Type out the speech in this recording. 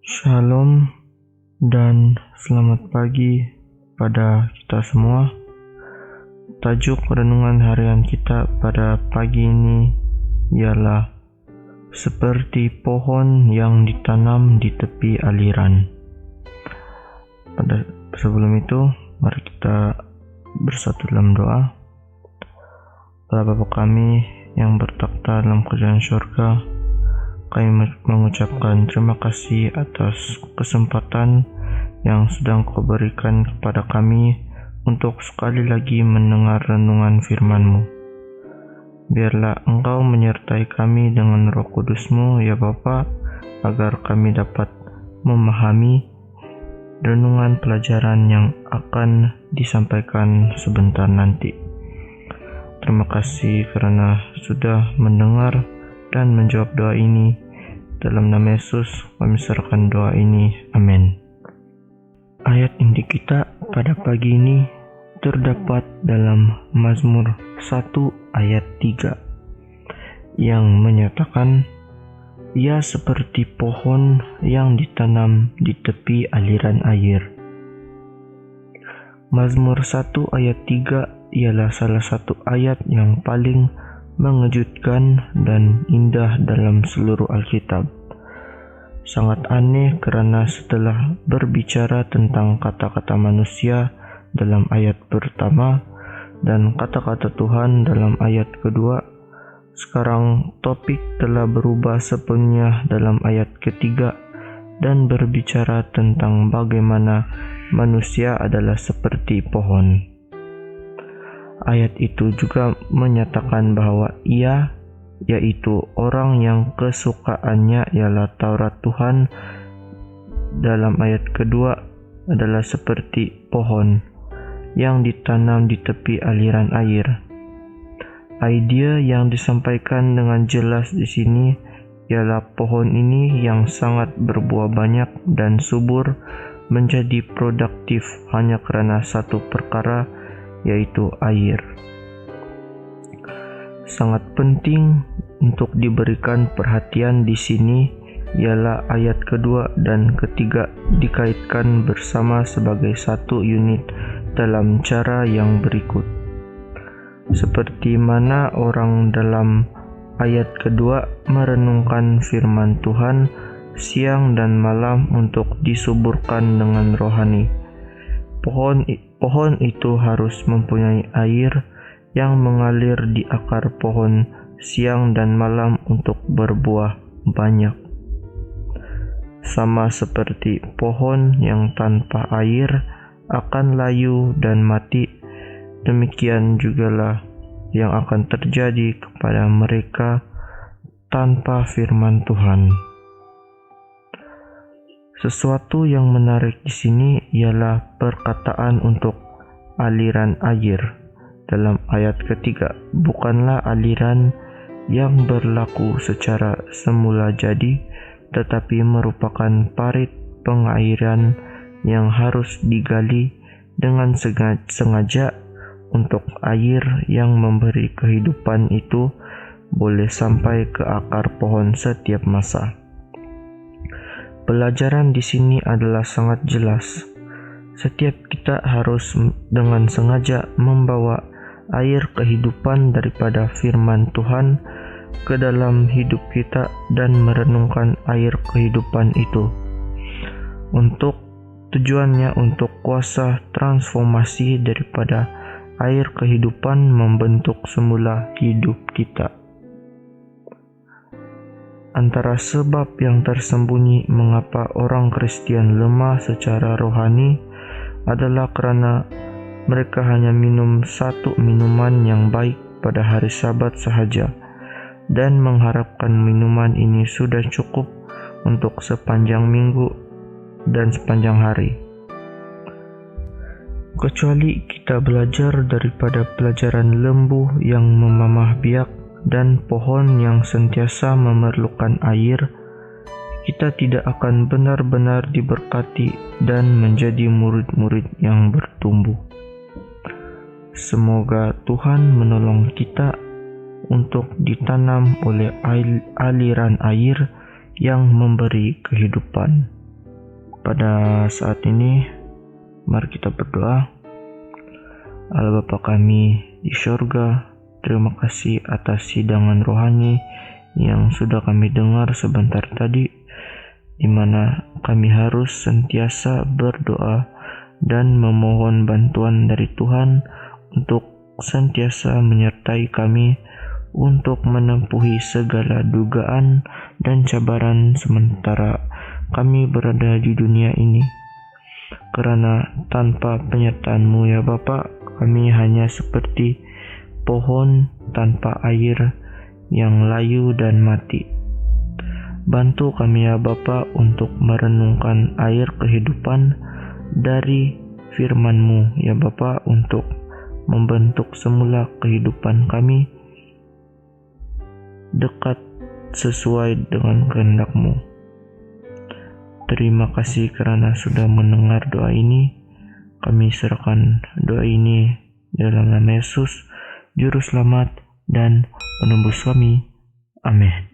Shalom dan selamat pagi pada kita semua. Tajuk renungan harian kita pada pagi ini ialah seperti pohon yang ditanam di tepi aliran. Sebelum itu, mari kita bersatu dalam doa. Bapa kami yang bertakhta dalam kerajaan surga, kami mengucapkan terima kasih atas kesempatan yang sedang Kau berikan kepada kami untuk sekali lagi mendengar renungan firman-Mu. Biarlah Engkau menyertai kami dengan Roh Kudus-Mu, ya Bapa, agar kami dapat memahami renungan pelajaran yang akan disampaikan sebentar nanti. Terima kasih karena sudah mendengar dan menjawab doa ini. Dalam nama Yesus kami serahkan doa ini. Amin. Ayat inti kita pada pagi ini terdapat dalam Mazmur 1 ayat 3 yang menyatakan, "Ia seperti pohon yang ditanam di tepi aliran air." Mazmur 1 ayat 3 ialah salah satu ayat yang paling mengejutkan dan indah dalam seluruh Alkitab. Sangat aneh karena setelah berbicara tentang kata-kata manusia dalam ayat pertama dan kata-kata Tuhan dalam ayat kedua, sekarang topik telah berubah sepenuhnya dalam ayat ketiga dan berbicara tentang bagaimana manusia adalah seperti pohon. Ayat itu juga menyatakan bahwa ia, yaitu orang yang kesukaannya ialah Taurat Tuhan, dalam ayat kedua adalah seperti pohon yang ditanam di tepi aliran air. Idea yang disampaikan dengan jelas di sini ialah pohon ini yang sangat berbuah banyak dan subur menjadi produktif hanya karena satu perkara, yaitu air. Sangat penting untuk diberikan perhatian di sini ialah ayat kedua dan ketiga dikaitkan bersama sebagai satu unit dalam cara yang berikut. Seperti mana orang dalam ayat kedua merenungkan firman Tuhan siang dan malam untuk disuburkan dengan rohani. Pohon itu harus mempunyai air yang mengalir di akar pohon siang dan malam untuk berbuah banyak. Sama seperti pohon yang tanpa air akan layu dan mati, demikian jugalah yang akan terjadi kepada mereka tanpa firman Tuhan. Sesuatu yang menarik di sini ialah perkataan untuk aliran air dalam ayat ketiga, bukanlah aliran yang berlaku secara semula jadi, tetapi merupakan parit pengairan yang harus digali dengan sengaja untuk air yang memberi kehidupan itu boleh sampai ke akar pohon setiap masa. Pelajaran di sini adalah sangat jelas. Setiap kita harus dengan sengaja membawa air kehidupan daripada firman Tuhan ke dalam hidup kita dan merenungkan air kehidupan itu. Tujuannya untuk kuasa transformasi daripada air kehidupan membentuk semula hidup kita. Antara sebab yang tersembunyi mengapa orang Kristen lemah secara rohani adalah karena mereka hanya minum satu minuman yang baik pada hari Sabat sahaja dan mengharapkan minuman ini sudah cukup untuk sepanjang minggu dan sepanjang hari. Kecuali kita belajar daripada pelajaran lembu yang memamah biak dan pohon yang sentiasa memerlukan air, kita tidak akan benar-benar diberkati dan menjadi murid-murid yang bertumbuh. Semoga Tuhan menolong kita untuk ditanam oleh aliran air yang memberi kehidupan. Pada saat ini, mari kita berdoa. Allah Bapa kami di surga, terima kasih atas hidangan rohani yang sudah kami dengar sebentar tadi, di mana kami harus sentiasa berdoa dan memohon bantuan dari Tuhan untuk sentiasa menyertai kami untuk menempuhi segala dugaan dan cabaran sementara kami berada di dunia ini. Karena tanpa penyertaan-Mu ya Bapa, kami hanya seperti pohon tanpa air yang layu dan mati. Bantu kami ya Bapa untuk merenungkan air kehidupan dari firman-Mu ya Bapa, untuk membentuk semula kehidupan kami dekat sesuai dengan kehendak-Mu. Terima kasih karena sudah mendengar doa ini. Kami serahkan doa ini dalam nama Yesus, Juru Selamat dan Penembus kami. Amin.